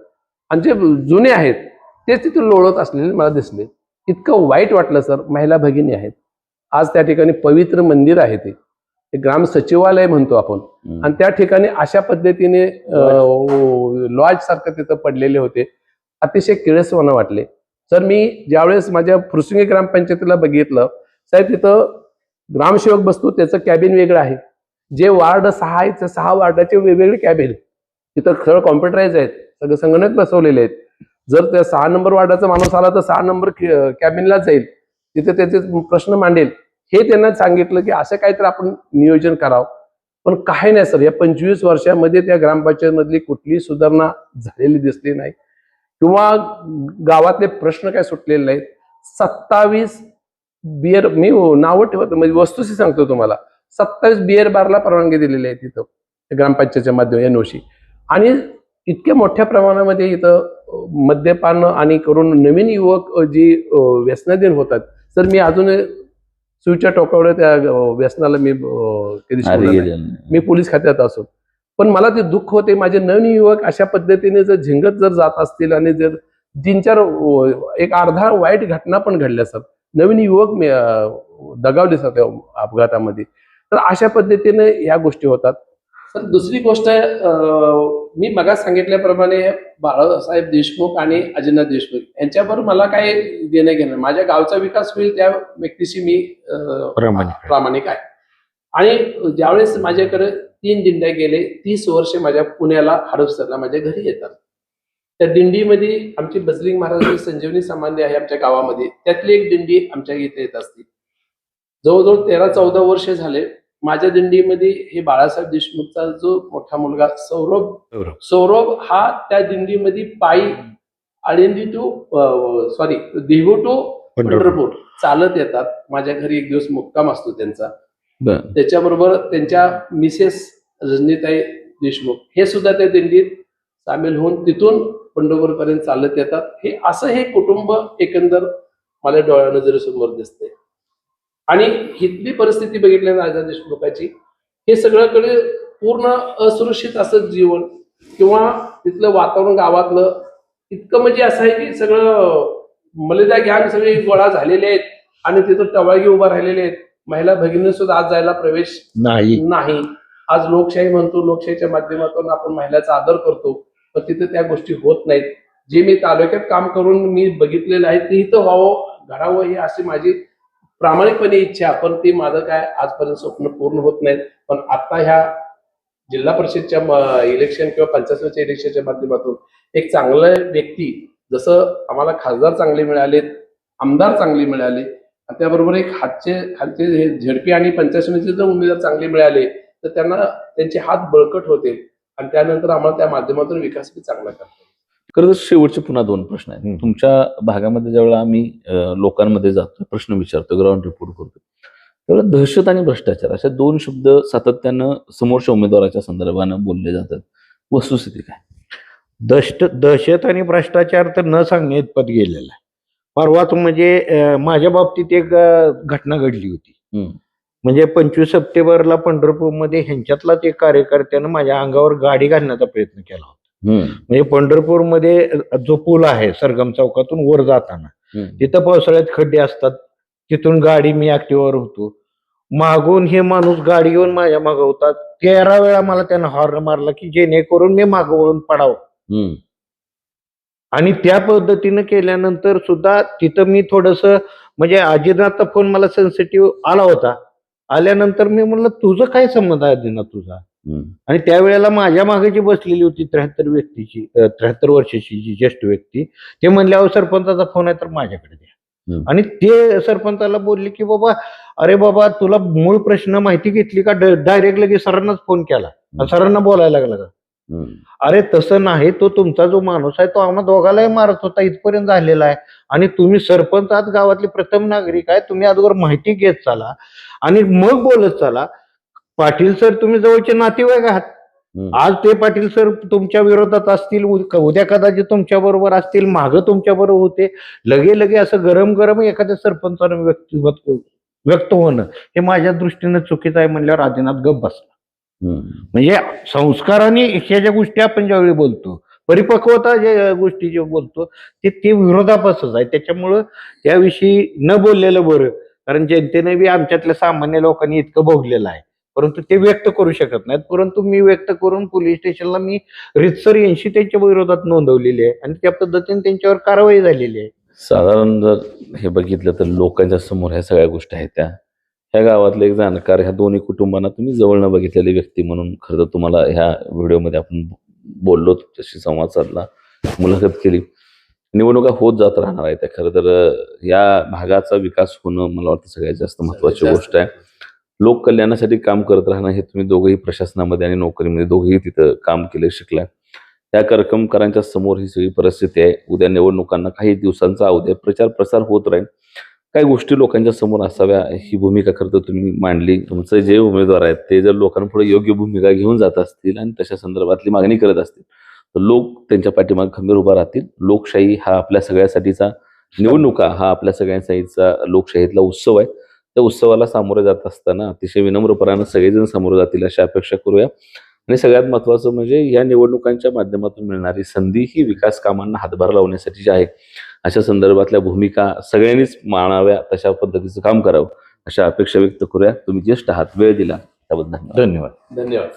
आणि जे जुने आहेत तेच तिथे लोळत असलेले मला दिसले. इतकं वाईट वाटलं सर. महिला भगिनी आहेत, आज त्या ठिकाणी पवित्र मंदिर आहे, ते ग्राम सचिवालय म्हणतो आपण, आणि त्या ठिकाणी अशा पद्धतीने लॉज सारखं तिथं पडलेले होते. अतिशय किळसवाणं वाटले सर. मी ज्यावेळेस माझ्या फुरसुंगी ग्रामपंचायतीला बघितलं साहेब, तिथं ग्रामसेवक बसतो, त्याचं कॅबिन वेगळं आहे. जे वार्ड 6 आहेत त्या 6 वार्डाचे वेगवेगळे कॅबिन तिथं सगळं कॉम्प्युटराईज आहेत, सगळं संगणक बसवलेले आहेत. जर त्या 6 नंबर वार्डाचा माणूस आला तर 6 नंबर कॅबिनला जाईल, तिथे त्याचे प्रश्न मांडेल. हे त्यांना सांगितलं की असं काहीतरी आपण नियोजन करावं. पण काही नाही सर, या 25 वर्षामध्ये त्या ग्रामपंचायत मधली कुठलीही सुधारणा झालेली दिसली नाही किंवा गावातले प्रश्न काय सुटलेले नाहीत. 27 बिअर, मी नावं ठेवत म्हणजे वस्तुस्थिती सांगतो तुम्हाला, 27 बिअर बारला परवानगी दिलेली आहे तिथं ग्रामपंचायतच्या माध्यमातून NOC. आणि इतक्या मोठ्या प्रमाणामध्ये इथं मद्यपान आणि करून नवीन युवक जी व्यसनाधीन होतात सर. मी अजून सुईच्या टोकावर त्या व्यसनाला मी कधी सोडलं नाही. मी पोलीस खात्यात असो, पण मला ते दुःख होते. माझे नवीन युवक अशा पद्धतीने जर झिंगत जर जात असतील आणि जर 3-4 एक अर्धा वाईट घटना पण घडल्या सर, नवीन युवक दगावले सर त्या अपघातामध्ये, तर अशा पद्धतीने या गोष्टी होतात सर. दुसरी गोष्ट मी मगाच सांगितल्याप्रमाणे बाळासाहेब देशमुख आणि अजितनाथ देशमुख यांच्याबरोबर मला काय देणं घेणं, माझ्या गावचा विकास होईल त्या व्यक्तीशी मी प्रामाणिक आहे. आणि ज्यावेळेस माझ्याकडे 3 दिंड्या गेले, 30 वर्षे माझ्या पुण्याला हडपसरला माझ्या घरी येतात. त्या दिंडीमध्ये आमची बजलिंग महाराजांची संजीवनी समाधी आहे आमच्या गावामध्ये, त्यातली एक दिंडी आमच्या इथे येत असते. जवळजवळ 13-14 वर्ष झाले माझ्या दिंडीमध्ये हे बाळासाहेब देशमुखचा जो मोठा मुलगा सौरभ हा त्या दिंडीमध्ये पायी आळंदी टू देहू टू पंढरपूर चालत येतात. माझ्या घरी एक दिवस मुक्काम असतो त्यांचा. त्याच्याबरोबर त्यांच्या मिसेस रजनीताई देशमुख हे सुद्धा त्या दिंडीत सामील होऊन तिथून पंढरपूर पर्यंत चालत येतात. हे असं हे कुटुंब एकंदर माझ्या डोळ्या नजरेसमोर दिसते. आणि इथली परिस्थिती बघितली राजा देशमुखाची, हे सगळ्याकडे पूर्ण असुरक्षित असं जीवन किंवा तिथलं वातावरण गावातलं इतकं म्हणजे असं आहे की सगळं मलिदा गँग सगळे गोळा झालेले आहेत आणि तिथं टवाळगी उभा राहिलेले आहेत. महिला भगिनी सुद्धा आज जायला प्रवेश नाही. आज लोकशाही म्हणतो, लोकशाहीच्या माध्यमातून आपण महिलांचा आदर करतो, पण तिथे त्या गोष्टी होत नाहीत. जे मी तालुक्यात काम करून मी बघितलेलं आहे ते इथं व्हावं, घडावं ही अशी माझी प्रामाणिकपणे इच्छा, पण ते माझं काय आजपर्यंत स्वप्न पूर्ण होत नाहीत. पण आता ह्या जिल्हा परिषदच्या इलेक्शन किंवा पंचायत समितीच्या इलेक्शनच्या माध्यमातून एक चांगलं व्यक्ती, जसं आम्हाला खासदार चांगले मिळालेत, आमदार चांगले मिळाले, आणि त्याबरोबर एक खालचे झेडपी आणि पंचायत समितीचे जर उमेदवार चांगले मिळाले तर त्यांना त्यांचे हात बळकट होते आणि त्यानंतर आम्हाला त्या माध्यमातून विकास चांगला करता येईल. खरं तर शेवटचे पुन्हा 2 प्रश्न आहेत. तुमच्या भागामध्ये ज्यावेळेला आम्ही लोकांमध्ये जातो, प्रश्न विचारतो, ग्राउंड रिपोर्ट करतो, त्यावेळेला दहशत आणि भ्रष्टाचार अशा 2 शब्द सातत्यानं समोरच्या उमेदवाराच्या संदर्भानं बोलले जातात. वस्तुस्थिती काय? दहशत आणि भ्रष्टाचार तर न सांगणे इतपत गेलेला आहे. परवाच म्हणजे माझ्या बाबतीत एक घटना घडली होती. म्हणजे 25 सप्टेंबरला पंढरपूरमध्ये ह्यांच्यातलाच एक कार्यकर्त्यानं माझ्या अंगावर गाडी घालण्याचा प्रयत्न केला होता. म्हणजे पंढरपूरमध्ये जो पूल आहे सरगम चौकातून वर जाताना, तिथं पावसाळ्यात खड्डे असतात, तिथून गाडी मी ऍक्टिव्हवर होतो, मागून हे माणूस गाडी घेऊन माझ्या मागं होता. 13 वेळा मला त्यानं हॉर्न मारला की जेणेकरून मी मागं वळून पडावं. आणि त्या पद्धतीनं केल्यानंतर सुद्धा तिथं मी थोडस म्हणजे अजितनाथचा फोन मला सेन्सिटिव्ह आला होता. आल्यानंतर मी म्हणलं तुझं काय संबंध आहे अजितनाथ तुझा? आणि त्यावेळेला माझ्या मागे जी बसलेली होती 73 वर्षाची जी ज्येष्ठ व्यक्ती, ते म्हणले अहो सरपंचाचा फोन आहे तर माझ्याकडे द्या. आणि ते सरपंचाला बोलले की बाबा अरे बाबा तुला मूळ प्रश्न माहिती घेतली का? डायरेक्ट लगेच सरांनाच फोन केला, सरांना बोलायला लागला का? अरे तसं नाही, तो तुमचा जो माणूस आहे तो आम्हा दोघालाही मारत होता, इथपर्यंत झालेला आहे. आणि तुम्ही सरपंच आहात, गावातले प्रथम नागरिक आहे, तुम्ही अगोदर माहिती घेत चाला आणि मग बोलत चाला. पाटील सर तुम्ही जवळचे नातेवाईक आहात. आज ते पाटील सर तुमच्या विरोधात असतील, उद्या कदाचित तुमच्या बरोबर असतील, मागं तुमच्या बरोबर होते. लगे असं गरम गरम एखाद्या सरपंचानं व्यक्त होणं हे माझ्या दृष्टीनं चुकीचं आहे म्हणल्यावर आदिनाथ गप बसला. म्हणजे संस्काराने ह्या ज्या गोष्टी आपण ज्यावेळी बोलतो, परिपक्वता ज्या गोष्टी जे बोलतो ते विरोधाभासच आहे. त्याच्यामुळं त्याविषयी न बोललेलं बरं, कारण जनतेने बी आमच्यातल्या सामान्य लोकांनी इतकं भोगलेलं आहे, परंतु ते व्यक्त करू शकत नाहीत. परंतु मी व्यक्त करून पोलीस स्टेशनला मी रितसर 80 त्यांच्या विरोधात नोंदवलेली आहे आणि त्या पद्धतीने त्यांच्यावर कारवाई झालेली आहे. साधारण जर हे बघितलं तर लोकांच्या समोर ह्या सगळ्या गोष्टी आहेत. ह्या गावातले एक जाणकार, ह्या दोन्ही कुटुंबांना तुम्ही जवळनं बघितलेली व्यक्ती म्हणून खरं तर तुम्हाला ह्या व्हिडिओमध्ये आपण बोललो, तुमच्याशी संवाद साधला, मुलाखत केली. निवडणुका होत जात राहणार आहेत. खरं तर या भागाचा विकास होणं मला वाटतं सगळ्यात जास्त महत्वाची गोष्ट आहे. लोक कल्याणासाठी काम करत राहणं हे तुम्ही दोघंही प्रशासनामध्ये आणि नोकरीमध्ये दोघेही तिथं काम केलं, शिकलाय. त्या करकमकरांच्या समोर ही सगळी परिस्थिती आहे. उद्या निवडणुकांना काही दिवसांचा अवधी, प्रचार प्रसार होत राहील. काही गोष्टी लोकांच्या समोर असाव्या ही भूमिका खरं तर तुम्ही मांडली. तुमचे जे उमेदवार आहेत ते जर लोकांपुढे योग्य भूमिका घेऊन जात असतील आणि तशा संदर्भातली मागणी करत असतील तर लोक त्यांच्या पाठीमागे खंबीर उभा राहतील. लोकशाही हा आपल्या सगळ्यासाठीचा, निवडणुका हा आपल्या सगळ्यांसाठीचा लोकशाहीतला उत्सव आहे. त्या उत्सवाला सामोरे जात असताना अतिशय विनम्रपणानं सगळेजण सामोरे जातील अशी अपेक्षा करूया. आणि सगळ्यात महत्वाचं म्हणजे या निवडणुकांच्या माध्यमातून मिळणारी संधी ही विकास कामांना हातभार लावण्यासाठी जी आहे, अशा संदर्भातल्या भूमिका सगळ्यांनीच मानाव्या, तशा पद्धतीचं काम करावं अशा अपेक्षा व्यक्त करूया. तुम्ही ज्येष्ठ आहात, वेळ दिला त्याबद्दल धन्यवाद. धन्यवाद.